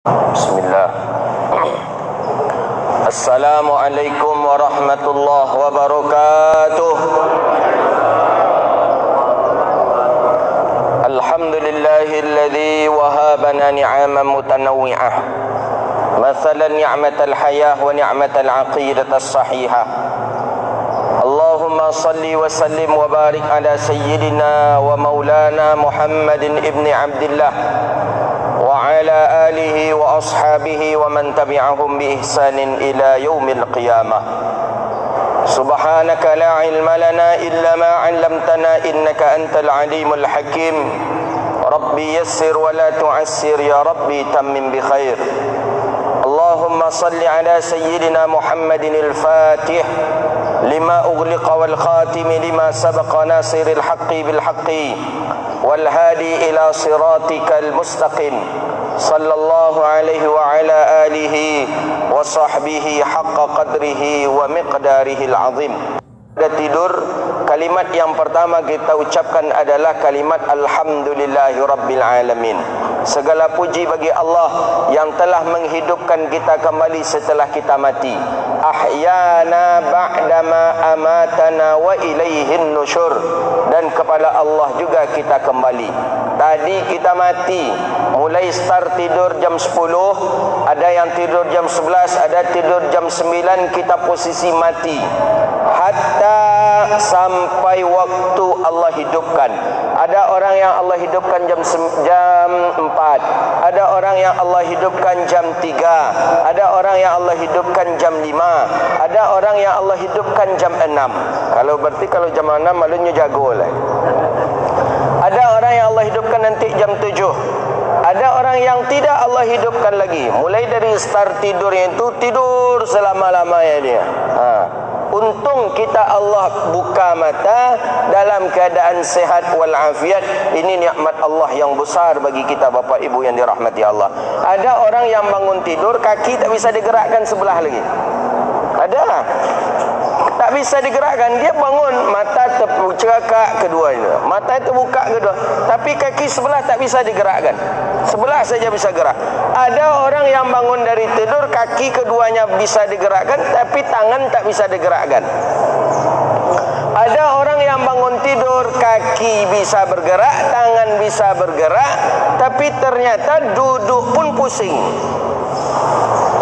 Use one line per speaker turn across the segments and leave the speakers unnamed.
Bismillah. Assalamualaikum warahmatullahi wabarakatuh. Alhamdulillahilladzi wahabana ni'aman mutanawwi'ah. Mathalan ni'matal hayah wa ni'matal aqidatas sahihah. Allahumma salli wa sallim wa barik ala sayyidina wa maulana Muhammadin ibni Abdillah wa ala alihi wa ashabihi wa man tabi'ahum bi ihsanin ila yaumil qiyamah. Subhanaka la ilma lana illa ma 'allamtana innaka antal alimul hakim. Rabbi yassir wa la tu'assir ya Rabbi tammim bi khair. Allahumma salli ala sayyidina Muhammadin al-Fatih lima ughliqa wal khatim lima sabaqa nasiril haqqi bil haqqi wal hadi ila siratikal mustaqim. Sallallahu alaihi wa ala alihi wa sahbihi haqqa qadrihi wa miqdarihil azim. Pada tidur, kalimat yang pertama kita ucapkan adalah kalimat Alhamdulillahi Rabbil Alamin. Segala puji bagi Allah yang telah menghidupkan kita kembali setelah kita mati. Ahyana ba'dama amatana wa ilaihin nusyur. Dan kepada Allah juga kita kembali. Tadi kita mati, mulai start tidur jam 10, ada yang tidur jam 11, ada tidur jam 9, kita posisi mati. Hatta sampai waktu Allah hidupkan. Ada orang yang Allah hidupkan jam 4, ada orang yang Allah hidupkan jam 3, ada orang yang Allah hidupkan jam 5, ada orang yang Allah hidupkan jam 6. Kalau jam 6 malunya jago lah. Ada orang yang Allah hidupkan nanti jam 7. Ada orang yang tidak Allah hidupkan lagi. Mulai dari start tidurnya itu tidur selama-lamanya dia. Untung kita Allah buka mata dalam keadaan sehat walafiat. Ini nikmat Allah yang besar bagi kita Bapak Ibu yang dirahmati Allah. Ada orang yang bangun tidur kaki tak bisa digerakkan sebelah lagi. Ada. Tak bisa digerakkan. Dia bangun, mata tercekak keduanya, mata terbuka kedua, tapi kaki sebelah tak bisa digerakkan. Sebelah saja bisa gerak. Ada orang yang bangun dari tidur, kaki keduanya bisa digerakkan, tapi tangan tak bisa digerakkan. Ada orang yang bangun tidur, kaki bisa bergerak, tangan bisa bergerak, tapi ternyata duduk pun pusing.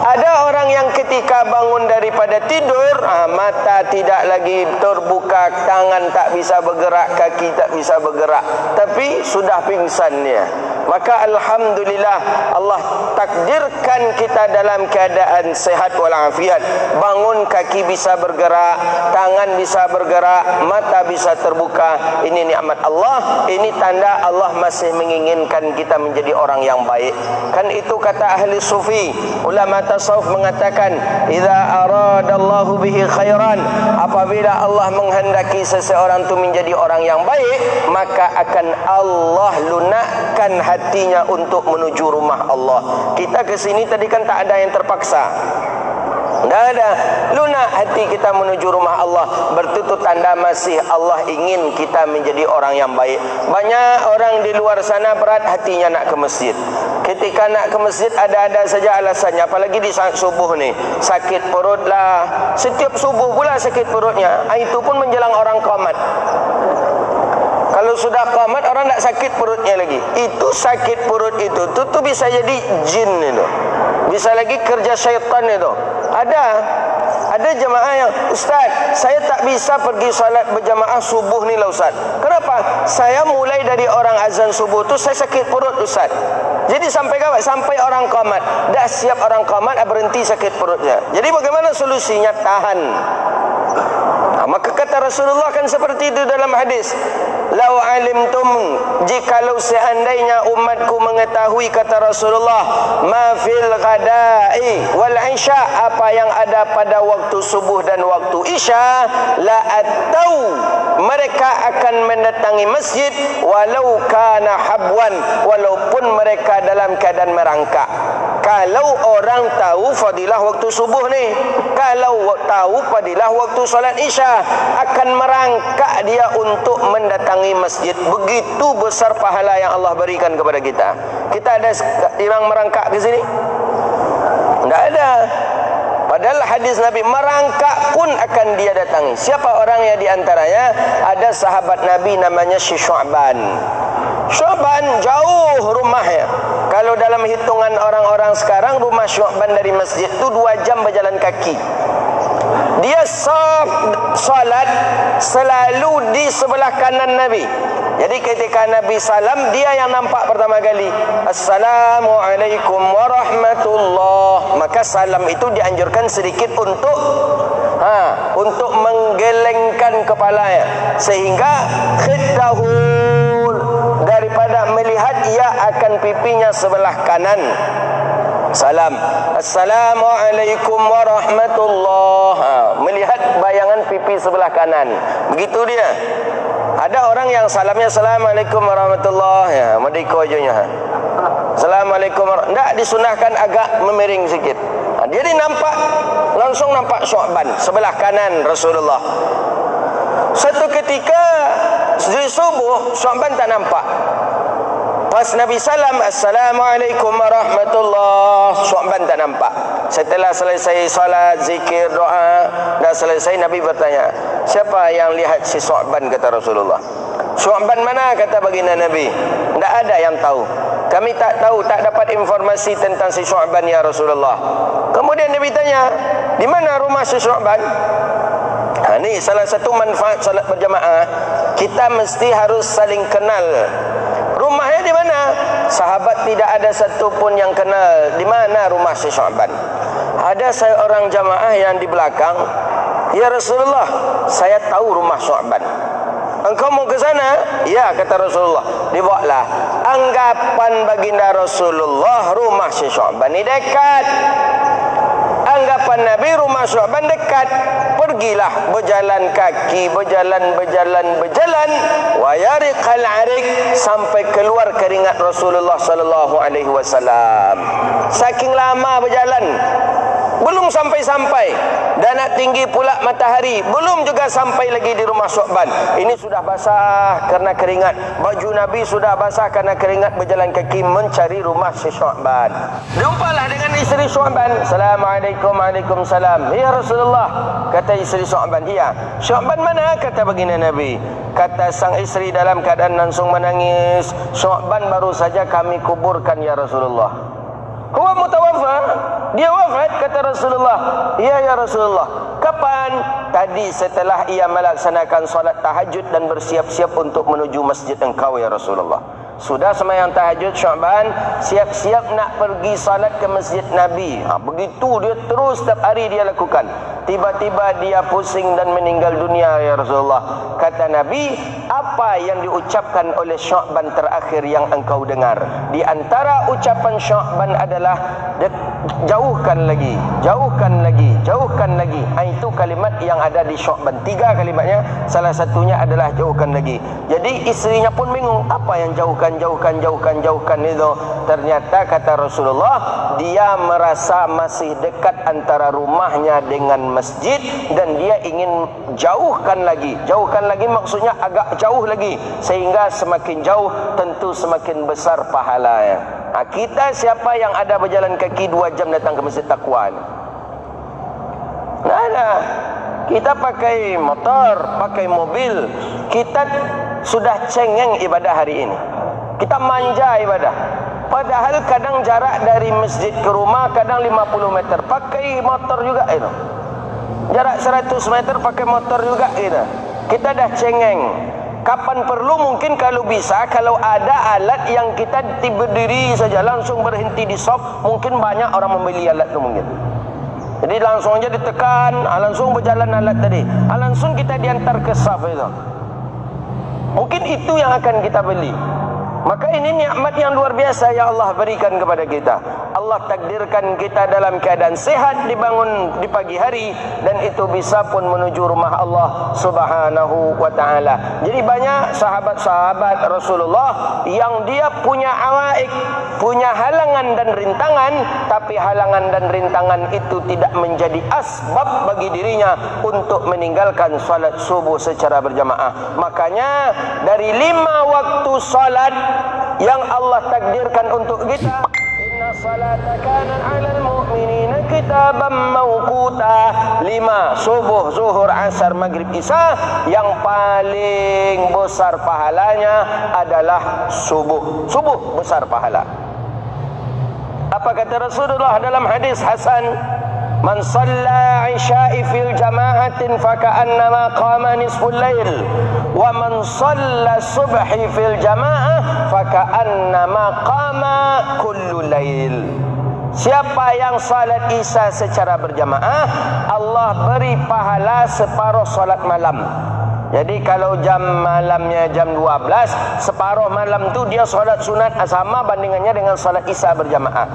Ada orang yang ketika bangun daripada tidur, mata tidak lagi terbuka, tangan tak bisa bergerak, kaki tak bisa bergerak, tapi sudah pingsan dia. Maka Alhamdulillah Allah takdirkan kita dalam keadaan sehat walafiat. Bangun kaki bisa bergerak, tangan bisa bergerak, mata bisa terbuka. Ini nikmat Allah. Ini tanda Allah masih menginginkan kita menjadi orang yang baik. Kan itu kata ahli sufi, ulama tasawuf mengatakan, idza aradallahu bihi khairan, apabila Allah menghendaki seseorang itu menjadi orang yang baik, maka akan Allah lunakkan hatinya untuk menuju rumah Allah. Kita ke sini tadi kan tak ada yang terpaksa. Tak ada. Lunak hati kita menuju rumah Allah. Bertutur tanda masih Allah ingin kita menjadi orang yang baik. Banyak orang di luar sana berat hatinya nak ke masjid. Ketika nak ke masjid ada-ada saja alasannya. Apalagi di saat subuh ni, sakit perut lah. Setiap subuh pula sakit perutnya. Itu pun menjelang orang qamat. Kalau sudah qamat orang tak sakit perutnya lagi. Itu sakit perut itu tu bisa jadi jin itu. Bisa lagi kerja syaitan itu. Ada jemaah yang, Ustaz, saya tak bisa pergi salat berjamaah subuh ni lah Ustaz. Kenapa? Saya mulai dari orang azan subuh tu saya sakit perut Ustaz. Jadi sampai kapan? Sampai orang qamat. Dah siap orang qamat, berhenti sakit perutnya. Jadi bagaimana solusinya? Tahan. Maka kata Rasulullah kan seperti itu dalam hadis, lau alimtum, jikalau seandainya umatku mengetahui, kata Rasulullah, ma fil ghadai wal isya, apa yang ada pada waktu subuh dan waktu isya, la atau, mereka akan mendatangi masjid walau kana habwan, walaupun mereka dalam keadaan merangkak. Kalau orang tahu fadilah waktu subuh ni, kalau tahu fadilah waktu solat isya, akan merangkak dia untuk mendatangi masjid. Begitu besar pahala yang Allah berikan kepada kita. Kita ada yang merangkak ke sini? Tidak ada. Padahal hadis Nabi, merangkak pun akan dia datangi. Siapa orang yang diantaranya? Ada sahabat Nabi namanya Syu'ban. Syu'ban jauh rumahnya. Kalau dalam hitungan orang-orang sekarang, rumah Syu'ban dari masjid itu 2 jam berjalan kaki. Dia salat selalu di sebelah kanan Nabi. Jadi ketika Nabi salam, dia yang nampak pertama kali. Assalamualaikum warahmatullah. Maka salam itu dianjurkan sedikit untuk menggelengkan kepalanya, sehingga khiddahul, daripada melihat ia akan pipinya sebelah kanan. Salam, Assalamualaikum warahmatullah. Melihat bayangan pipi sebelah kanan. Begitu dia. Ada orang yang salamnya Assalamualaikum warahmatullah, ya, mediko aja. Assalamualaikum. Tidak disunahkan agak memiring sikit. Jadi langsung nampak Syu'ban sebelah kanan Rasulullah. Satu ketika di subuh, Syu'ban tak nampak. Pas Nabi salam, Assalamualaikum warahmatullah, Syu'ban tak nampak. Setelah selesai salat, zikir, doa, dah selesai, Nabi bertanya, siapa yang lihat si Syu'ban? Kata Rasulullah. Syu'ban mana? Kata baginda Nabi. Tak ada yang tahu. Kami tak tahu, tak dapat informasi tentang si Syu'ban ya Rasulullah. Kemudian Nabi tanya, di mana rumah si Syu'ban? Ini salah satu manfaat salat berjamaah. Kita mesti harus saling kenal. Rumahnya di mana? Sahabat tidak ada satu pun yang kenal di mana rumah si Syu'ban. Ada seorang jamaah yang di belakang, ya Rasulullah, saya tahu rumah Syu'ban. Engkau mau ke sana? Ya, kata Rasulullah. Dibawalah. Anggapan baginda Rasulullah, rumah si Syu'ban ini dekat. Anggapan Nabi, rumah Syu'ban dekat. Pergilah berjalan kaki, berjalan. Wa yariqal arik, sampai keluar keringat Rasulullah sallallahu alaihi wasallam. Saking lama berjalan, belum sampai-sampai. Dan nak tinggi pula matahari, belum juga sampai lagi di rumah Syu'ban. Ini sudah basah karena keringat. Baju Nabi sudah basah karena keringat, berjalan kaki mencari rumah si Syu'ban. Jumpalah dengan isteri Syu'ban. Assalamualaikum, waalaikumsalam. Ya Rasulullah, kata isteri Syu'ban. Iya. Syu'ban mana? Kata baginda Nabi. Kata sang isteri dalam keadaan langsung menangis, Syu'ban baru saja kami kuburkan ya Rasulullah. Huwa mutawaffa, dia wafat, kata Rasulullah. Iya ya Rasulullah. Kapan? Tadi setelah ia melaksanakan solat tahajud dan bersiap-siap untuk menuju masjid engkau ya Rasulullah. Sudah sembahyang tahajud Syu'ban, siap-siap nak pergi salat ke masjid Nabi. Begitu dia terus setiap hari dia lakukan. Tiba-tiba dia pusing dan meninggal dunia ya Rasulullah. Kata Nabi, apa yang diucapkan oleh Syu'ban terakhir yang engkau dengar? Di antara ucapan Syu'ban adalah jauhkan lagi, jauhkan lagi, jauhkan lagi. Itu kalimat yang ada di Syu'ban. 3 kalimatnya, salah satunya adalah jauhkan lagi. Jadi istrinya pun bingung, apa yang jauhkan itu? Ternyata kata Rasulullah, dia merasa masih dekat antara rumahnya dengan masjid dan dia ingin jauhkan lagi. Jauhkan lagi maksudnya agak jauh lagi, sehingga semakin jauh tentu semakin besar pahalanya. Kita siapa yang ada berjalan kaki 2 jam datang ke masjid Taqwa? Nah, kita pakai motor, pakai mobil, kita sudah cengeng ibadah hari ini. Kita manja ibadah. Padahal kadang jarak dari masjid ke rumah kadang 50 meter. Pakai motor juga itu. Jarak 100 meter pakai motor juga gitu. Kita dah cengeng. Kapan perlu mungkin kalau bisa, kalau ada alat yang kita berdiri saja langsung berhenti di shop, mungkin banyak orang membeli alat itu mungkin. Jadi langsung aja ditekan, langsung berjalan alat tadi. Langsung kita diantar ke shop itu. Mungkin itu yang akan kita beli. Maka ini nikmat yang luar biasa yang Allah berikan kepada kita. Allah takdirkan kita dalam keadaan sehat, dibangun di pagi hari, dan itu bisa pun menuju rumah Allah Subhanahu wa ta'ala. Jadi banyak sahabat-sahabat Rasulullah yang dia punya awaik, punya halangan dan rintangan, tapi halangan dan rintangan itu tidak menjadi asbab bagi dirinya untuk meninggalkan salat subuh secara berjamaah. Makanya dari 5 waktu salat yang Allah takdirkan untuk kita, inna salata kanat 'alal mu'minina kitaban mawquta, 5 subuh, zuhur, asar, maghrib, isya, yang paling besar pahalanya adalah subuh. Subuh besar pahala. Apa kata Rasulullah dalam hadis hasan? Man shalla isya'i fil jama'atin faka'annama qama nisful lail, wa man shalla subhi fil jama'ah faka'annama qama kullul lail. Siapa yang salat isya secara berjamaah, Allah beri pahala separuh salat malam. Jadi kalau jam malamnya jam 12, separuh malam tu dia salat sunat, sama bandingannya dengan salat isya berjamaah.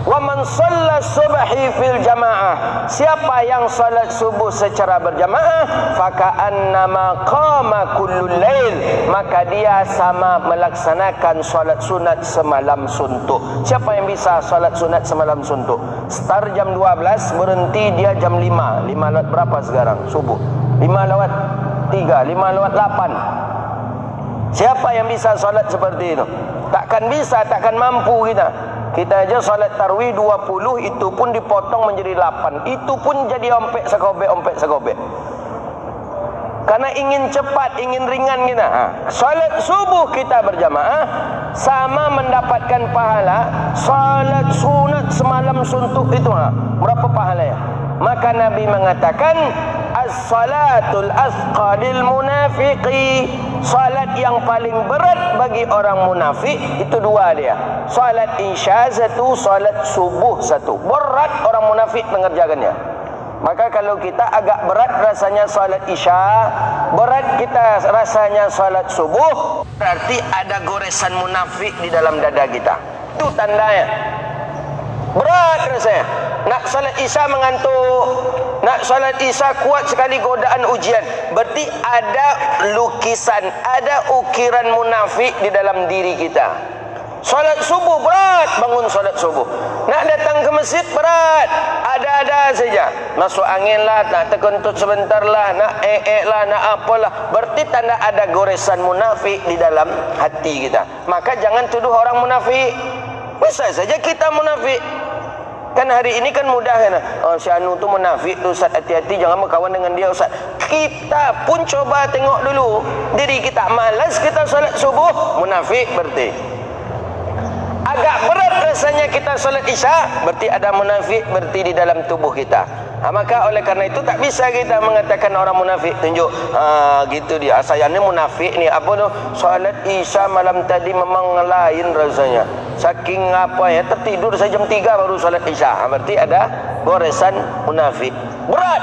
Wa man shalla subhi fil jamaah, siapa yang salat subuh secara berjamaah, faka'annama qama kullul lail, maka dia sama melaksanakan salat sunat semalam suntuk. Siapa yang bisa salat sunat semalam suntuk? Start jam 12, berhenti dia jam 5. 5 lewat berapa sekarang? Subuh 5 lewat 3, 5 lewat 8. Siapa yang bisa salat seperti itu? Takkan bisa, takkan mampu kita. Kita aja salat tarawih 20, itu pun dipotong menjadi 8. Itu pun jadi ompek sekobek. Karena ingin cepat, ingin ringan kita. Salat subuh kita berjamaah sama mendapatkan pahala salat sunat semalam suntuk itu. Berapa pahalanya? Maka Nabi mengatakan, as-salatul asqalil munafiqi, salat yang paling berat bagi orang munafik itu 2 dia. Salat isya 1, salat subuh 1. Berat orang munafik mengerjakannya. Maka kalau kita agak berat rasanya salat isya, berat kita rasanya salat subuh, berarti ada goresan munafik di dalam dada kita. Itu tandanya. Berat rasanya. Nak salat isya mengantuk, nak salat isya kuat sekali godaan ujian. Berarti ada lukisan, ada ukiran munafik di dalam diri kita. Salat subuh berat, bangun salat subuh. Nak datang ke masjid berat, ada-ada saja. Masuk angin lah, nak terkentut sebentar lah, nak lah, nak apalah. Berarti tanda ada goresan munafik di dalam hati kita. Maka jangan tuduh orang munafik. Bisa saja kita munafik. Kan hari ini kan mudah kan. Oh, si Anu tu munafik tu Ustaz, hati-hati jangan berkawan dengan dia Ustaz. Kita pun coba tengok dulu diri kita, malas kita salat subuh, munafik berarti. Agak berat rasanya kita salat isya, berarti ada munafik berarti di dalam tubuh kita. Maka oleh karena itu tak bisa kita mengatakan orang munafik tunjuk gitu dia. Asalnya munafik ni apa tu? Salat isya malam tadi memang lain rasanya. Saking apa ya, tertidur saya jam 3 baru salat isya. Berarti ada goresan munafik. Berat.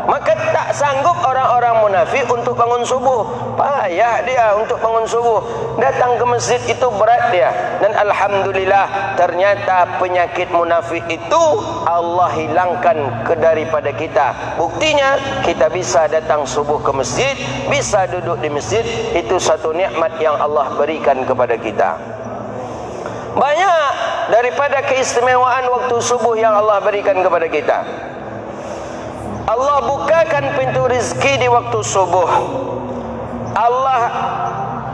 Maka tak sanggup orang-orang munafik untuk bangun subuh. Payah dia untuk bangun subuh. Datang ke masjid itu berat dia. Dan alhamdulillah ternyata penyakit munafik itu Allah hilangkan daripada kita. Buktinya kita bisa datang subuh ke masjid, bisa duduk di masjid. Itu satu nikmat yang Allah berikan kepada kita. Banyak daripada keistimewaan waktu subuh yang Allah berikan kepada kita. Allah bukakan pintu rezeki di waktu subuh. Allah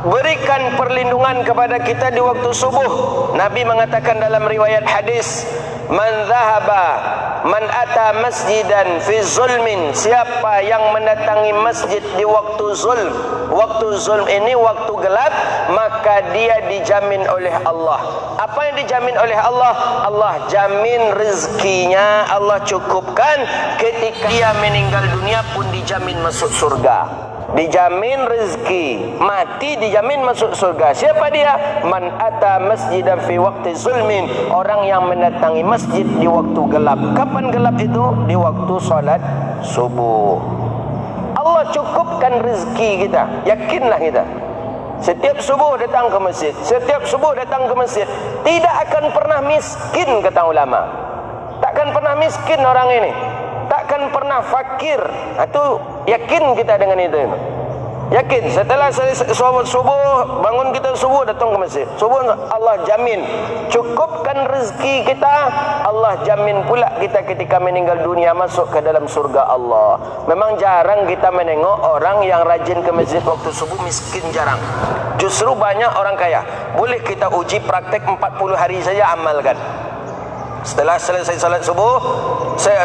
berikan perlindungan kepada kita di waktu subuh. Nabi mengatakan dalam riwayat hadis, man ata masjidan fi zulmin, siapa yang mendatangi masjid di waktu zulm. Waktu zulm ini waktu gelap, maka dia dijamin oleh Allah. Apa yang dijamin oleh Allah? Allah jamin rezekinya, Allah cukupkan. Ketika dia meninggal dunia pun dijamin masuk surga. Dijamin rezeki, mati dijamin masuk surga. Siapa dia? Man ata masjidan fi waqti zulmin, orang yang mendatangi masjid di waktu gelap. Kapan gelap itu? Di waktu salat subuh. Allah cukupkan rezeki kita, yakinlah kita. Setiap subuh datang ke masjid, setiap subuh datang ke masjid, tidak akan pernah miskin, kata ulama. Takkan pernah miskin orang ini, takkan pernah fakir. Itu yakin kita dengan itu. Yakin setelah solat subuh, bangun kita subuh datang ke masjid. Subuh Allah jamin cukupkan rezeki kita. Allah jamin pula kita ketika meninggal dunia masuk ke dalam surga Allah. Memang jarang kita menengok orang yang rajin ke masjid waktu subuh miskin, jarang. Justru banyak orang kaya. Boleh kita uji praktek 40 hari saja amalkan. Setelah selesai salat subuh,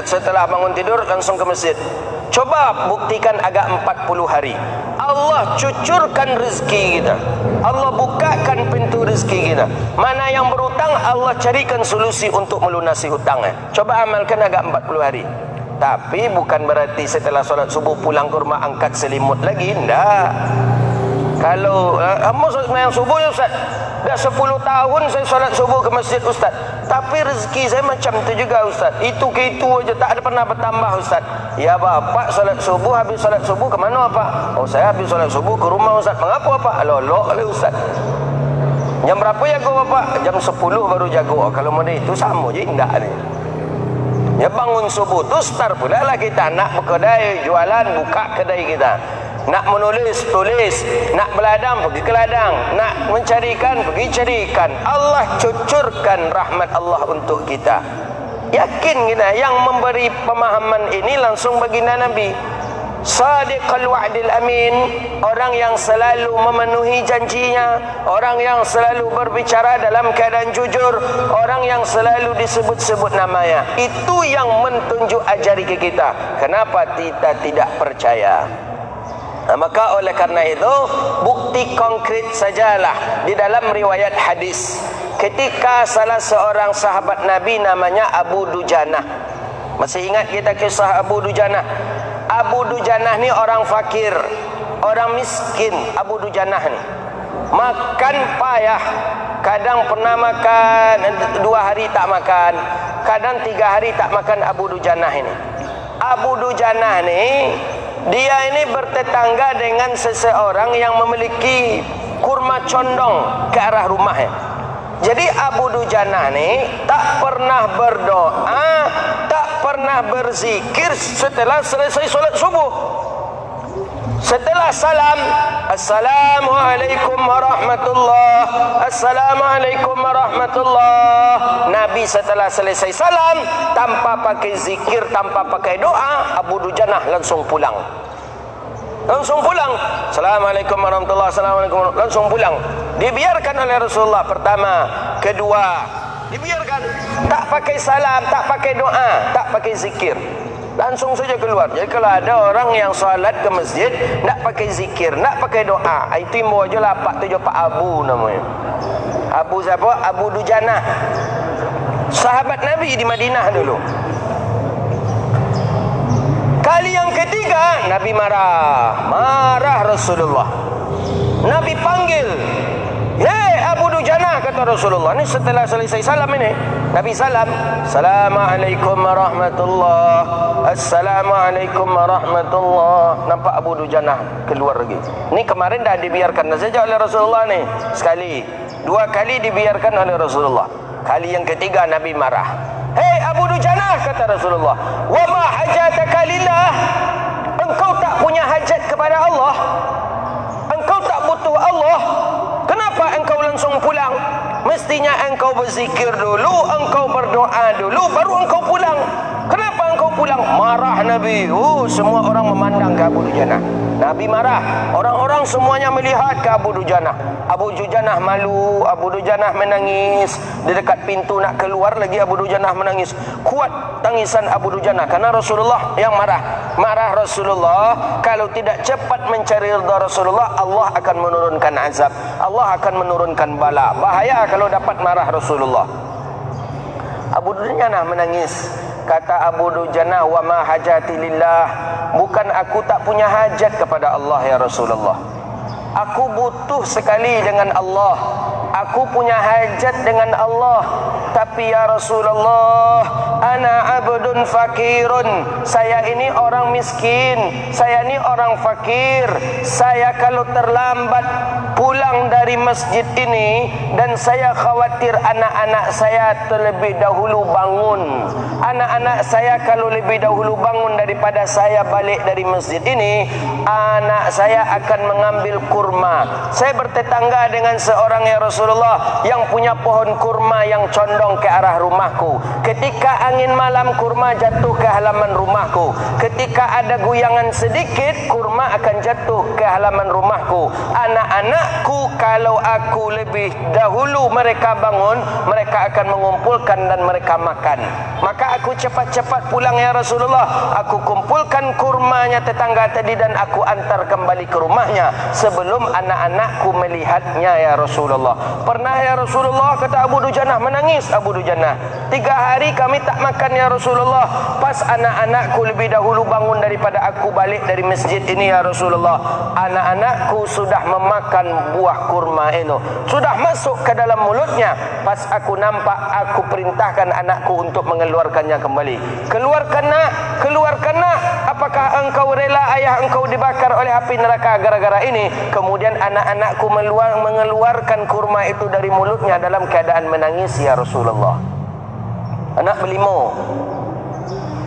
setelah bangun tidur langsung ke masjid. Coba buktikan agak 40 hari. Allah cucurkan rezeki kita. Allah bukakan pintu rezeki kita. Mana yang berhutang, Allah carikan solusi untuk melunasi hutangnya. Coba amalkan agak 40 hari. Tapi bukan berarti setelah solat subuh pulang ke rumah angkat selimut lagi. Tidak. Kalau yang subuh ya Ustaz, dah 10 tahun saya solat subuh ke masjid Ustaz, tapi rezeki saya macam tu juga Ustaz, itu ke itu aja, tak ada pernah bertambah Ustaz. Ya bapak solat subuh, habis solat subuh ke mana Pak? Oh saya habis solat subuh ke rumah Ustaz. Mengapa Pak? Lolok lah Ustaz. Jam berapa jago bapak? Jam 10 baru jago. Kalau model itu sama je, indah ni. Ya bangun subuh tu start pula lah kita nak berkedai, jualan, buka kedai kita. Nak menulis, tulis. Nak beladang, pergi ke ladang. Nak mencarikan, pergi carikan. Allah cucurkan rahmat Allah untuk kita. Yakin kita. Yang memberi pemahaman ini langsung baginda Nabi. Sadiqal wa'dil amin. Orang yang selalu memenuhi janjinya. Orang yang selalu berbicara dalam keadaan jujur. Orang yang selalu disebut-sebut namanya. Itu yang menunjuk ajari ke kita. Kenapa kita tidak percaya? Nah, maka oleh karena itu bukti konkret sajalah di dalam riwayat hadis, ketika salah seorang sahabat Nabi namanya Abu Dujanah. Masih ingat kita kisah Abu Dujanah? Abu Dujanah ni orang fakir, orang miskin. Abu Dujanah ni makan payah. Kadang pernah makan 2 hari tak makan, kadang 3 hari tak makan. Abu Dujanah ini, Abu Dujanah ni dia ini bertetangga dengan seseorang yang memiliki kurma condong ke arah rumahnya. Jadi Abu Dujanah ni tak pernah berdoa, tak pernah berzikir setelah selesai solat subuh. Setelah salam, Assalamualaikum warahmatullahi, Assalamualaikum warahmatullahi. Nabi setelah selesai salam, tanpa pakai zikir, tanpa pakai doa, Abu Dujanah langsung pulang. Langsung pulang. Assalamualaikum warahmatullahi, Assalamualaikum warahmatullahi, langsung pulang. Dibiarkan oleh Rasulullah. Pertama, kedua, dibiarkan. Tak pakai salam, tak pakai doa, tak pakai zikir, langsung saja keluar. Jadi kalau ada orang yang solat ke masjid nak pakai zikir, nak pakai doa, itu imbu aja lah Pak tu, Pak Abu namanya. Abu siapa? Abu Dujanah, sahabat Nabi di Madinah dulu. Kali yang ketiga Nabi marah Rasulullah. Nabi panggil, "Hei Abu Dujanah," kata Rasulullah. Ini setelah selesai salam ini, Nabi salam, "Assalamualaikum warahmatullahi, Assalamualaikum warahmatullahi." Nampak Abu Dujanah keluar lagi. Ini kemarin dah dibiarkan saja oleh Rasulullah nih. Sekali, 2 kali dibiarkan oleh Rasulullah. Kali yang ketiga Nabi marah. "Hei Abu Dujanah," kata Rasulullah, "wa ma hajataka lillah." Engkau tak punya hajat kepada Allah. Engkau tak butuh Allah. Kenapa engkau langsung pulang? Mestinya engkau berzikir dulu, engkau berdoa dulu, baru engkau pulang. Kenapa engkau pulang? Marah Nabi. Semua orang memandang ke Abu Dujanah. Nabi marah. Orang-orang semuanya melihat ke Abu Dujanah. Abu Dujanah malu, Abu Dujanah menangis. Di dekat pintu nak keluar lagi Abu Dujanah menangis. Kuat tangisan Abu Dujanah karena Rasulullah yang marah. Marah Rasulullah, kalau tidak cepat mencari ridha Rasulullah, Allah akan menurunkan azab, Allah akan menurunkan bala. Bahaya kalau dapat marah Rasulullah. Abu Dujanah menangis. Kata Abu Dujanah, "Wa ma hajati lillah." Bukan aku tak punya hajat kepada Allah ya Rasulullah. Aku butuh sekali dengan Allah. Aku punya hajat dengan Allah. Tapi ya Rasulullah, ana abdun fakirun. Saya ini orang miskin, saya ini orang fakir. Saya kalau terlambat pulang dari masjid ini, dan saya khawatir anak-anak saya terlebih dahulu bangun. Anak-anak saya kalau lebih dahulu bangun daripada saya balik dari masjid ini, anak saya akan mengambil kurma. Saya bertetangga dengan seorang ya Rasulullah yang punya pohon kurma yang condong ke arah rumahku. Ketika angin malam, kurma jatuh ke halaman rumahku. Ketika ada goyangan sedikit, kurma akan jatuh ke halaman rumahku. Anak-anakku kalau aku lebih dahulu mereka bangun, mereka akan mengumpulkan dan mereka makan. Maka aku cepat-cepat pulang ya Rasulullah. Aku kumpulkan kurmanya tetangga tadi dan aku antar kembali ke rumahnya sebelum anak-anakku melihatnya ya Rasulullah. Pernah ya Rasulullah, kata Abu Dujanah, menangis Abu Dujanah, 3 hari kami tak makan ya Rasulullah. Pas anak-anakku lebih dahulu bangun daripada aku balik dari masjid ini ya Rasulullah, anak-anakku sudah memakan buah kurma itu, sudah masuk ke dalam mulutnya. Pas aku nampak, aku perintahkan anakku untuk mengeluarkannya kembali. Keluarkan nak, keluarkan nak. Apakah engkau rela ayah engkau dibakar oleh api neraka gara-gara ini? Kemudian anak-anakku mengeluarkan kurma itu dari mulutnya dalam keadaan menangis ya Rasulullah. Anak berlima,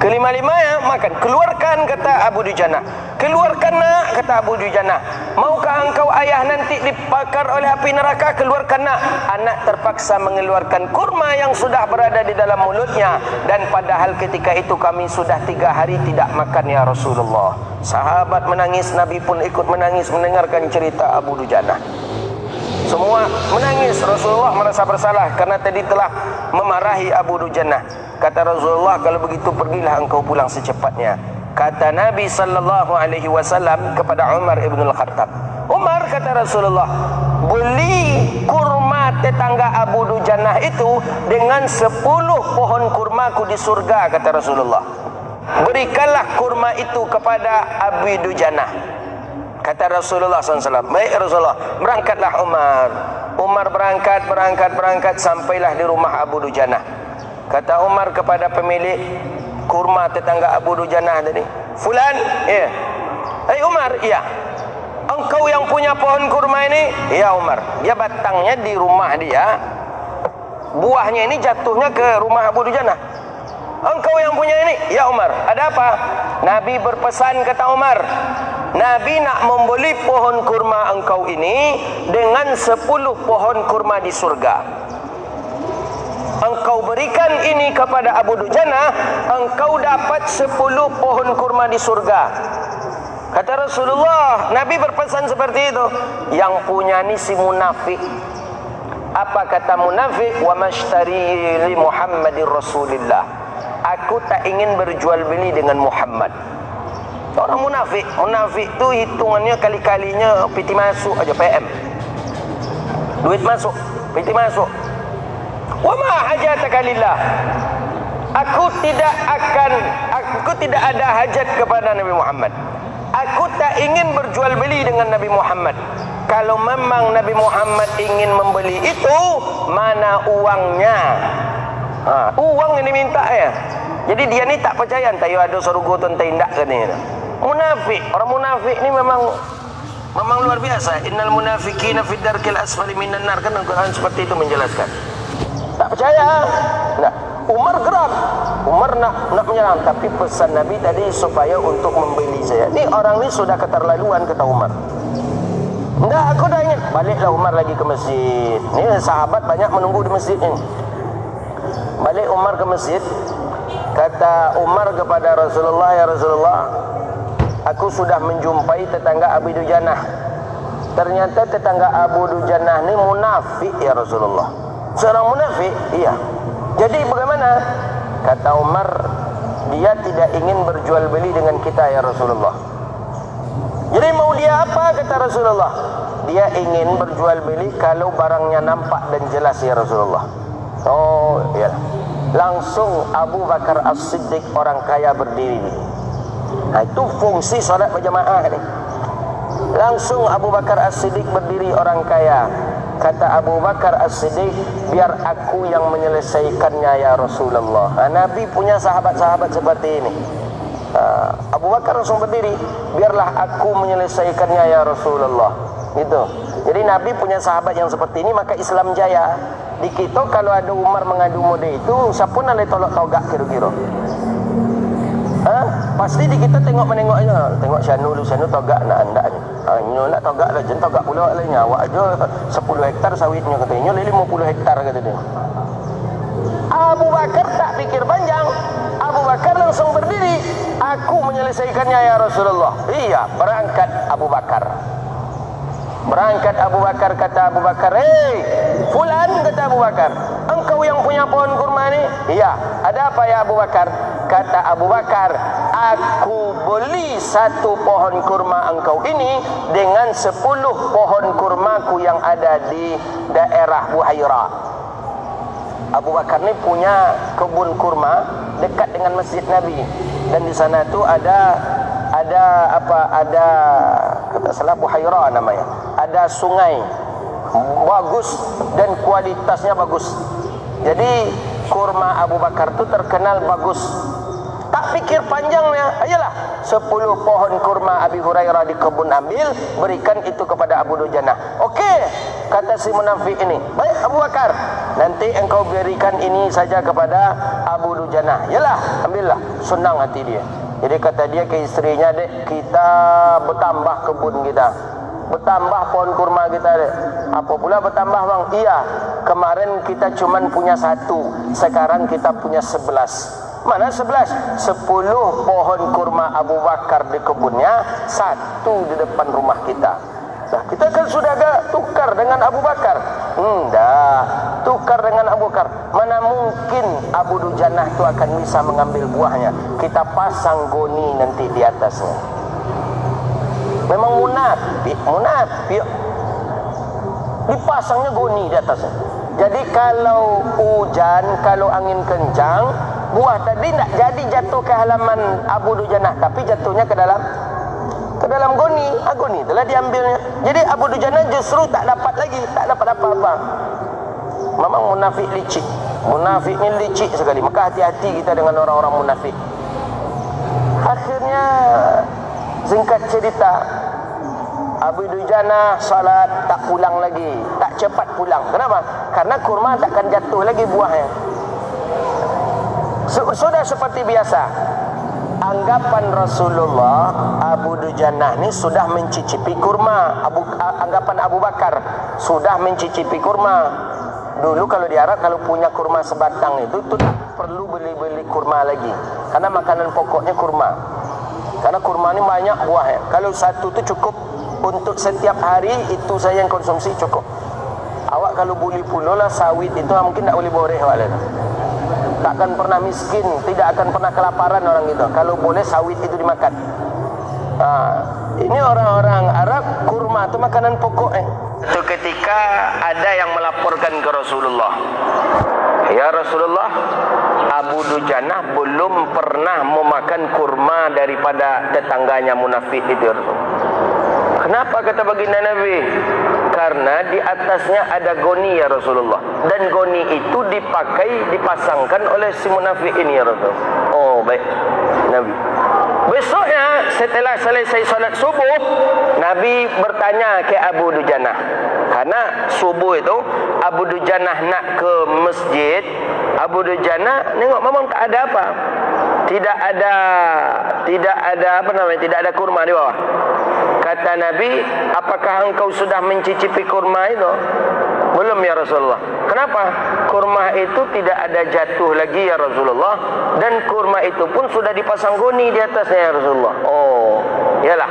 kelima-lima ya makan. Keluarkan, kata Abu Dujanah. Keluarkan nak, kata Abu Dujanah. Maukah engkau ayah nanti dibakar oleh api neraka? Keluarkan nak. Anak terpaksa mengeluarkan kurma yang sudah berada di dalam mulutnya. Dan padahal ketika itu kami sudah 3 hari tidak makan ya Rasulullah. Sahabat menangis, Nabi pun ikut menangis mendengarkan cerita Abu Dujanah. Semua menangis. Rasulullah merasa bersalah karena tadi telah memarahi Abu Dujanah. Kata Rasulullah, kalau begitu pergilah engkau pulang secepatnya. Kata Nabi sallallahu alaihi wasallam kepada Umar ibn al-Khattab, Umar, kata Rasulullah, beli kurma tetangga Abu Dujanah itu dengan 10 pohon kurmaku di surga, kata Rasulullah. Berikanlah kurma itu kepada Abu Dujanah. Kata Rasulullah SAW, baik Rasulullah. Berangkatlah Umar. Umar berangkat, sampailah di rumah Abu Dujanah. Kata Umar kepada pemilik kurma tetangga Abu Dujanah tadi, Fulan, ya. Hai Umar, iya. Engkau yang punya pohon kurma ini? Iya Umar. Dia batangnya di rumah dia, buahnya ini jatuhnya ke rumah Abu Dujanah. Engkau yang punya ini? Ya Umar. Ada apa? Nabi berpesan, kata Umar, Nabi nak membeli pohon kurma engkau ini dengan 10 pohon kurma di surga. Engkau berikan ini kepada Abu Dujanah, engkau dapat 10 pohon kurma di surga. Kata Rasulullah, Nabi berpesan seperti itu. Yang punya ni si munafik. Apa kata munafik? Wa mashtari li Muhammadir Rasulillah. Aku tak ingin berjual beli dengan Muhammad. Orang munafik, munafik tu hitungannya kali-kalinya piti masuk aja PM. Duit masuk, piti masuk. Wa ma hajataka lillah. Aku tidak ada hajat kepada Nabi Muhammad. Aku tak ingin berjual beli dengan Nabi Muhammad. Kalau memang Nabi Muhammad ingin membeli itu, mana uangnya? Uang yang diminta ya. Jadi dia ni tak percaya entah ada surga tu entah indak ke ni. Munafik, orang munafik ni memang luar biasa. Innal munafiqina fid darkil asfali minan nar, kan Al-Quran seperti itu menjelaskan. Tak percaya. Nah, Umar geram. Umar nak menyerang, tapi pesan Nabi tadi supaya untuk membeli saya. Ni orang ni sudah keterlaluan, kata Umar. Enggak, aku dah ingin. Baliklah Umar lagi ke masjid. Ni sahabat banyak menunggu di masjid ni. Balik Umar ke masjid. Kata Umar kepada Rasulullah, ya Rasulullah, aku sudah menjumpai tetangga Abu Dujanah. Ternyata tetangga Abu Dujanah ni munafik ya Rasulullah. Seorang munafik? Iya. Jadi bagaimana? Kata Umar, dia tidak ingin berjual beli dengan kita ya Rasulullah. Jadi mau dia apa? Kata Rasulullah, dia ingin berjual beli kalau barangnya nampak dan jelas ya Rasulullah. Oh iya. Langsung Abu Bakar As-Siddiq, orang kaya, berdiri. Nah, itu fungsi salat berjamaah ni. Langsung Abu Bakar As-Siddiq berdiri, orang kaya. Kata Abu Bakar As-Siddiq, biar aku yang menyelesaikannya ya Rasulullah. Nabi punya sahabat-sahabat seperti ini. Abu Bakar langsung berdiri, biarlah aku menyelesaikannya ya Rasulullah. Gitu. Jadi Nabi punya sahabat yang seperti ini, maka Islam jaya. Di kita kalau ada Umar mengadu mode itu, siapa nak tolak togak kira-kira? Pasti di kita tengok menengoknya, tengok Syanu togak nak anda ni. Nyo nak togak lah, jen togak pula lainnya. Awak aja 10 hektar sawitnya katanya, nyo 50 hektar kata dia. Abu Bakar tak fikir panjang. Abu Bakar langsung berdiri, aku menyelesaikannya ya Rasulullah. Iya, berangkat Abu Bakar. Berangkat Abu Bakar, kata Abu Bakar, hei fulan, kata Abu Bakar, engkau yang punya pohon kurma ni? Iya. Ada apa ya Abu Bakar? Kata Abu Bakar, aku beli 1 pohon kurma engkau ini dengan 10 pohon kurmaku yang ada di daerah Buhaira. Abu Bakar ni punya kebun kurma dekat dengan masjid Nabi, dan di sana tu ada kata salah Buhaira namanya. Ada sungai bagus dan kualitasnya bagus. Jadi kurma Abu Bakar tu terkenal bagus. Tak fikir panjangnya, ayolah 10 pohon kurma Abi Hurairah di kebun ambil, berikan itu kepada Abu Dujanah. Okey, kata si munafik ini. Baik Abu Bakar, nanti engkau berikan ini saja kepada Abu Dujanah. Yalah, ambillah. Senang hati dia. Jadi kata dia ke istrinya, dek, kita bertambah kebun kita, bertambah pohon kurma kita, dek. Apa pula bertambah bang? Iya, kemarin kita cuman punya 1, sekarang kita punya 11. Mana 11? 10 pohon kurma Abu Bakar di kebunnya, 1 di depan rumah kita. Nah, kita kan sudah agak tukar dengan Abu Bakar. Dah tukar dengan Abu Bakar. Mana mungkin Abu Dujanah itu akan bisa mengambil buahnya? Kita pasang goni nanti di atasnya. Memang munafik. Dipasangnya goni di atasnya. Jadi kalau hujan, kalau angin kencang, buah tadi tak jadi jatuh ke halaman Abu Dujanah, tapi jatuhnya ke dalam goni. Goni telah diambilnya. Jadi Abu Dujanah justru tak dapat lagi, tak dapat apa-apa. Memang munafik licik. Munafik ni licik sekali. Maka hati-hati kita dengan orang-orang munafik. Akhirnya singkat cerita, Abu Dujanah salat tak pulang lagi, tak cepat pulang. Kenapa? Karena kurma takkan jatuh lagi buahnya. Sudah seperti biasa. Anggapan Rasulullah, Abu Dujanah ni sudah mencicipi kurma. Anggapan Abu Bakar sudah mencicipi kurma. Dulu kalau di Arab, kalau punya kurma sebatang itu tak perlu beli-beli kurma lagi, karena makanan pokoknya kurma. Karena kurma ni banyak buahnya. Kalau 1 tu cukup untuk setiap hari, itu saya yang konsumsi cukup. Awak kalau beli pula lah sawit itu, mungkin tak boleh boreh awak lah. Takkan pernah miskin, tidak akan pernah kelaparan orang itu kalau boleh sawit itu dimakan. Ini orang-orang Arab, kurma itu makanan pokok. Itu ketika ada yang melaporkan ke Rasulullah, ya Rasulullah, Abu Dujanah belum pernah memakan kurma daripada tetangganya munafik itu. Kenapa, kata baginda Nabi? Karena di atasnya ada goni ya Rasulullah, dan goni itu dipasangkan oleh si munafik ini ya Rasulullah. Oh baik Nabi. Besoknya setelah selesai salat subuh, Nabi bertanya ke Abu Dujanah. Karena subuh itu Abu Dujanah nak ke masjid, Abu Dujanah nengok memang tak ada apa. Tidak ada kurma di bawah. Kata Nabi, apakah engkau sudah mencicipi kurma itu? Belum ya Rasulullah. Kenapa? Kurma itu tidak ada jatuh lagi ya Rasulullah, dan kurma itu pun sudah dipasang goni di atasnya ya Rasulullah. Oh, yalah.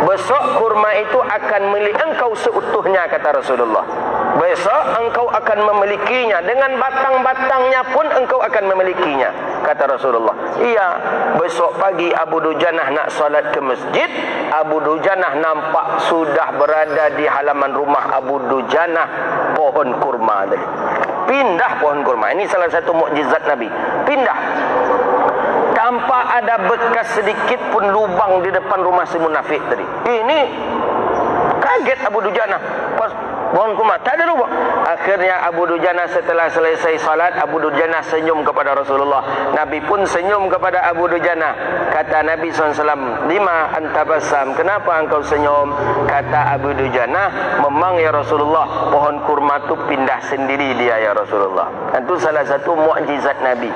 Besok kurma itu akan milik engkau seutuhnya, kata Rasulullah. Besok engkau akan memilikinya, dengan batang-batangnya pun engkau akan memilikinya, kata Rasulullah. Iya. Besok pagi Abu Dujanah nak salat ke masjid, Abu Dujanah nampak sudah berada di halaman rumah Abu Dujanah pohon kurma tadi. Pindah pohon kurma. Ini salah satu mukjizat Nabi. Pindah. Tanpa ada bekas sedikit pun lubang di depan rumah si munafik tadi. Ini kaget Abu Dujanah. Pas Pohon kurma tak ada lubang. Akhirnya Abu Dujana setelah selesai salat, Abu Dujana senyum kepada Rasulullah. Nabi pun senyum kepada Abu Dujana. Kata Nabi SAW, lima anta basam, kenapa engkau senyum? Kata Abu Dujana, memang ya Rasulullah, pohon kurma tu pindah sendiri dia ya Rasulullah. Itu salah satu mukjizat Nabi.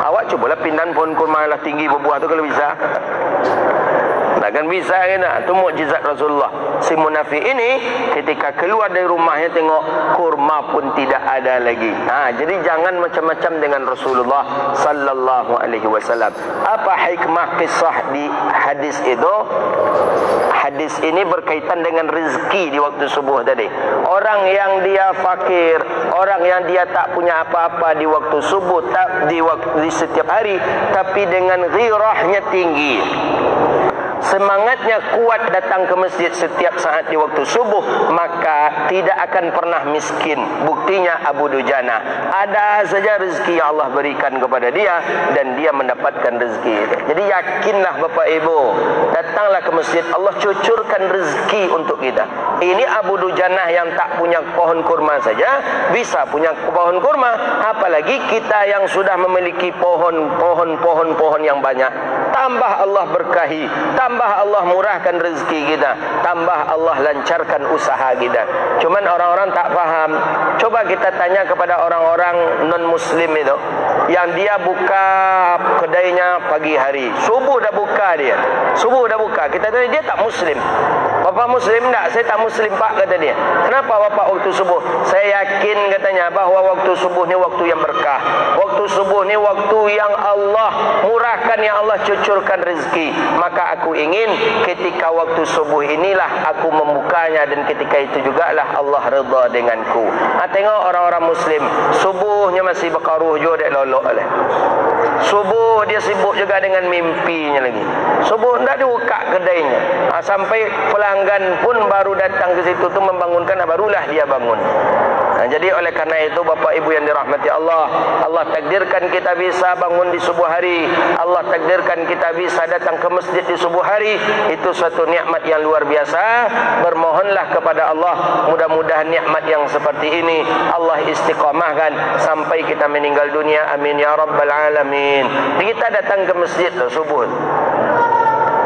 Awak cubalah pindahan pohon kurma yang tinggi berbuah tu kalau bisa. Takkan bisa kan? Itu mukjizat Rasulullah. Si munafik ini ketika keluar dari rumahnya tengok kurma pun tidak ada lagi. Jadi jangan macam-macam dengan Rasulullah sallallahu alaihi wasallam. Apa hikmah kisah di hadis itu? Hadis ini berkaitan dengan rezeki di waktu subuh tadi. Orang yang dia fakir, orang yang dia tak punya apa-apa di waktu subuh, di setiap hari, tapi dengan ghirahnya tinggi, semangatnya kuat datang ke masjid setiap saat di waktu subuh, maka tidak akan pernah miskin. Buktinya Abu Dujana, ada saja rezeki yang Allah berikan kepada dia dan dia mendapatkan rezeki itu. Jadi yakinlah Bapak Ibu, datanglah ke masjid, Allah cucurkan rezeki untuk kita. Ini Abu Dujana yang tak punya pohon kurma saja bisa punya pohon kurma, apalagi kita yang sudah memiliki pohon yang banyak. Tambah Allah berkahi, tambah Allah murahkan rezeki kita, tambah Allah lancarkan usaha kita. Cuman orang-orang tak faham. Coba kita tanya kepada orang-orang non-muslim itu, yang dia buka kedainya pagi hari, subuh dah buka dia, subuh dah buka. Kita tanya, dia tak muslim. Bapak muslim tak? Saya tak muslim pak, kata dia. Kenapa bapak waktu subuh? Saya yakin katanya bahawa waktu subuh ni waktu yang berkah. Waktu subuh ni waktu yang Allah murahkan, yang Allah cucurkan rezeki. Maka aku ingin ketika waktu subuh inilah aku membukanya, dan ketika itu jugalah Allah redha denganku. Tengok orang-orang muslim, subuhnya masih berkaruh juga, dek lolok oleh. Subuh dia sibuk juga dengan mimpinya lagi. Subuh tidak dibuka kedainya. Sampai pelanggan pun baru datang ke situ tu membangunkan, barulah dia bangun. Jadi oleh karena itu Bapak Ibu yang dirahmati Allah, Allah takdirkan kita bisa bangun di subuh hari, Allah takdirkan kita bisa datang ke masjid di subuh hari. Itu suatu nikmat yang luar biasa. Bermohonlah kepada Allah, mudah-mudahan nikmat yang seperti ini Allah istiqamahkan sampai kita meninggal dunia. Amin ya rabbal alamin. Kita datang ke masjid subuh.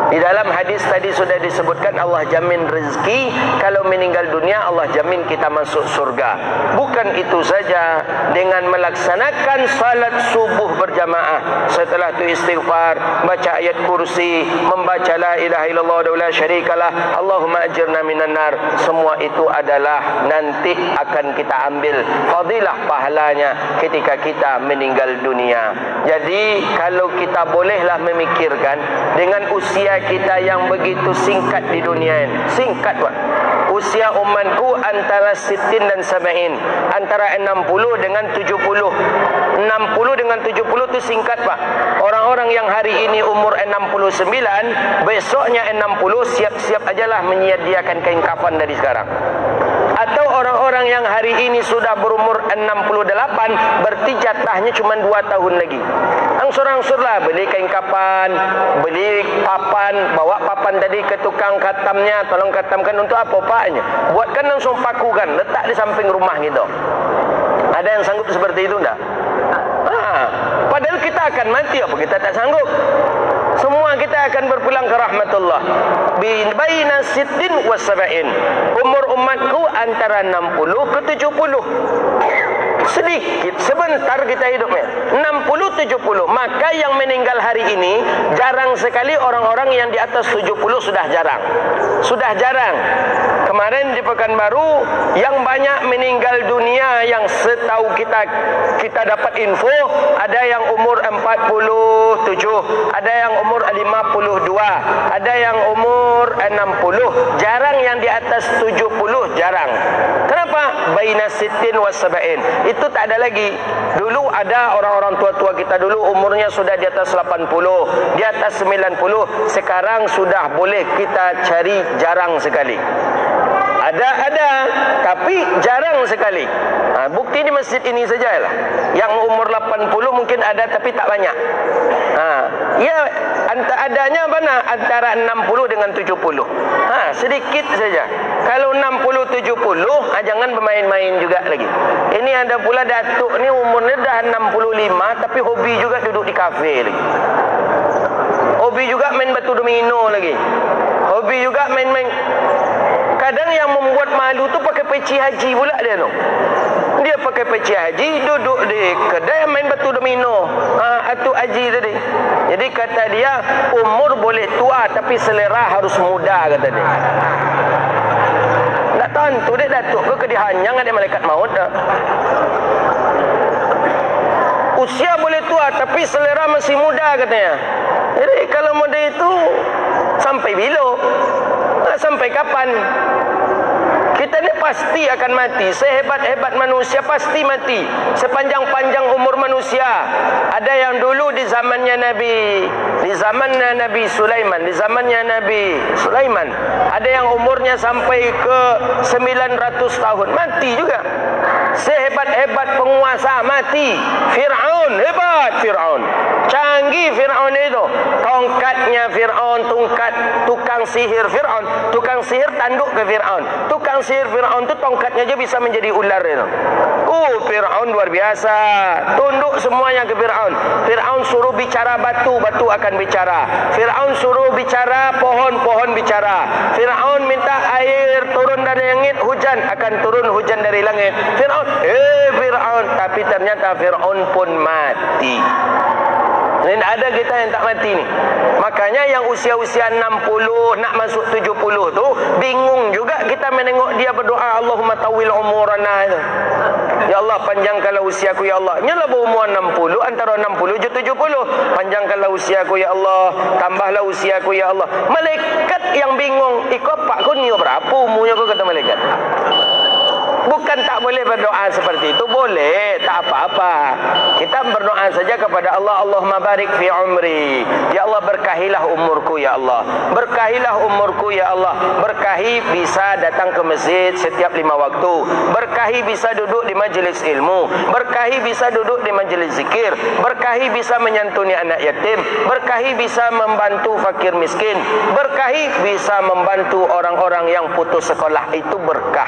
Di dalam hadis tadi sudah disebutkan Allah jamin rezeki, kalau meninggal dunia Allah jamin kita masuk surga. Bukan itu saja, dengan melaksanakan salat subuh berjamaah, setelah itu istighfar, baca ayat kursi, membaca la ilaha illallah wa la syarikalah, Allahumma ajirna minan nar, semua itu adalah nanti akan kita ambil fadilah pahalanya ketika kita meninggal dunia. Jadi kalau kita bolehlah memikirkan dengan usia kita yang begitu singkat di dunia ini. Singkat Pak. Usia umatku antara 60 dan 70, antara 60 dengan 70. 60 dengan 70 itu singkat Pak. Orang-orang yang hari ini umur 69, besoknya 60, siap-siap ajalah menyediakan kain kafan dari sekarang. Atau orang-orang yang hari ini sudah berumur 68, berarti jatahnya cuma 2 tahun lagi. Angsur-angsurlah beli kain kapan, beli papan, bawa papan tadi ke tukang katamnya, tolong katamkan untuk apa paknya. Buatkan langsung pakukan, letak di samping rumah gitu. Ada yang sanggup seperti itu enggak? Padahal kita akan mati, apa kita tak sanggup? Semua kita akan berpulang ke rahmatullah. Baina sittin wa sab'in. Umur umatku antara 60 ke 70. Sedikit, sebentar kita hidupnya. 60-70. Maka yang meninggal hari ini jarang sekali. Orang-orang yang di atas 70 sudah jarang. Sudah jarang. Kemarin di Pekanbaru yang banyak meninggal dunia, yang setahu kita dapat info, ada yang umur 47, ada yang umur 52, ada yang umur 60. Jarang yang di atas 70, jarang. Kenapa? Baina sittin wa sab'in. Itu tak ada lagi. Dulu ada orang-orang tua-tua kita dulu umurnya sudah di atas 80, di atas 90. Sekarang sudah boleh kita cari, jarang sekali. Ada, tapi jarang sekali. Bukti di masjid ini sajalah. Yang umur 80 mungkin ada, tapi tak banyak. Ya, adanya mana antara 60 dengan 70. Sedikit saja. Kalau 60 70, jangan bermain-main juga lagi. Ini ada pula datuk ni umurnya dah 65 tapi hobi juga duduk di kafe lagi. Hobi juga main batu domino lagi. Hobi juga main-main. Kadang yang membuat malu tu pakai peci haji pula dia tu. Dia pakai peci haji, duduk di kedai main batu domino. Atu haji tadi. Jadi kata dia, umur boleh tua tapi selera harus muda, kata dia. Tak tentu dia datuk ke dia hanyang ada malaikat maut dah. Usia boleh tua tapi selera masih muda, katanya. Jadi kalau muda itu sampai bila? Sampai kapan? Kita ni pasti akan mati. Sehebat-hebat manusia pasti mati. Sepanjang-panjang umur manusia. Ada yang dulu di zamannya Nabi Sulaiman, ada yang umurnya sampai ke 900 tahun, mati juga. Sehebat-hebat penguasa mati. Fir'aun, hebat Fir'aun. Canggih Fir'aun itu. Tongkatnya Fir'aun, tukang sihir Fir'aun. Tukang sihir tanduk ke Fir'aun. Tukang sihir Fir'aun itu tongkatnya aja bisa menjadi ular itu. Fir'aun luar biasa. Tunduk semuanya ke Fir'aun. Fir'aun suruh bicara batu, batu akan bicara. Fir'aun suruh bicara pohon, pohon bicara. Fir'aun minta air turun dari langit, hujan akan turun hujan dari langit. Fir'aun, Fir'aun, tapi ternyata Fir'aun pun mati. Dan ada kita yang tak mati ni. Makanya yang usia-usia 60 nak masuk 70 tu bingung juga kita menengok dia berdoa, Allahumma tawil umurana itu. Ya Allah, panjangkanlah usiaku ya Allah. Nyalah berumur 60, antara 60 je 70. Panjangkanlah usiaku ya Allah, tambahlah usiaku ya Allah. Malaikat yang bingung, ikut pak kau ni berapa umurnya kau, kata malaikat. Bukan tak boleh berdoa seperti itu, boleh, tak apa-apa. Kita berdoa saja kepada Allah, Allahumma barik fi umri. Ya Allah, berkahilah umurku ya Allah. Berkahilah umurku ya Allah. Berkahi bisa datang ke masjid setiap 5 waktu. Berkahi bisa duduk di majlis ilmu. Berkahi bisa duduk di majlis zikir. Berkahi bisa menyantuni anak yatim. Berkahi bisa membantu fakir miskin. Berkahi bisa membantu orang-orang yang putus sekolah. Itu berkah.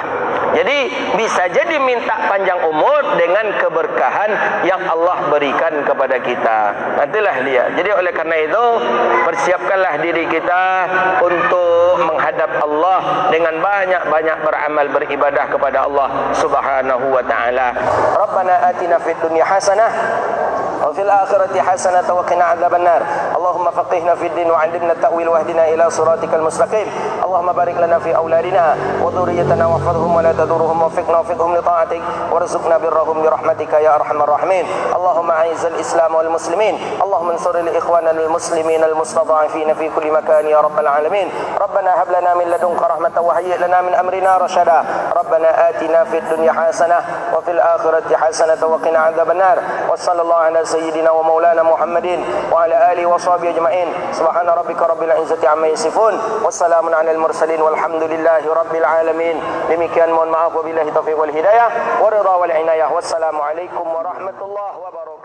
Jadi bisa jadi minta panjang umur dengan keberkahan yang Allah berikan kepada kita. Nantilah lihat. Jadi oleh karena itu, persiapkanlah diri kita untuk menghadap Allah dengan banyak-banyak beramal beribadah kepada Allah Subhanahu wa taala. Rabbana atina fid dunya hasanah wa fil akhirati hasanah wa qina adzabannar. Allahumma faqihna fid din wa 'allimna at-ta'wil wahdina ila siratikal mustaqim. Allahumma barik lana fi auladina wa dhurriyyatina waghfirhum wa la tadurruhum وفقنا وفقهم لطاعتك وارزقنا برهم برحمتك يا ارحم الراحمين. اللهم اعز الاسلام والمسلمين. اللهم انصر الاخوان المسلمين المستضعفين في كل مكان يا رب العالمين. ربنا هب لنا من لدنك رحمة وهيئ لنا من امرنا رشدا. ربنا آتنا في الدنيا حسنة وفي الآخرة حسنة وقنا عذاب النار. وصلى الله على سيدنا ومولانا محمد وعلى آله وصحبه أجمعين. سبحان ربك رب العزة عما يصفون والسلام على المرسلين والحمد لله رب العالمين. Demikian, mohon maaf, wabillahi taufiq wal hidayah wa ridha wal inayah. Wassalamualaikum warahmatullahi wabarakatuh.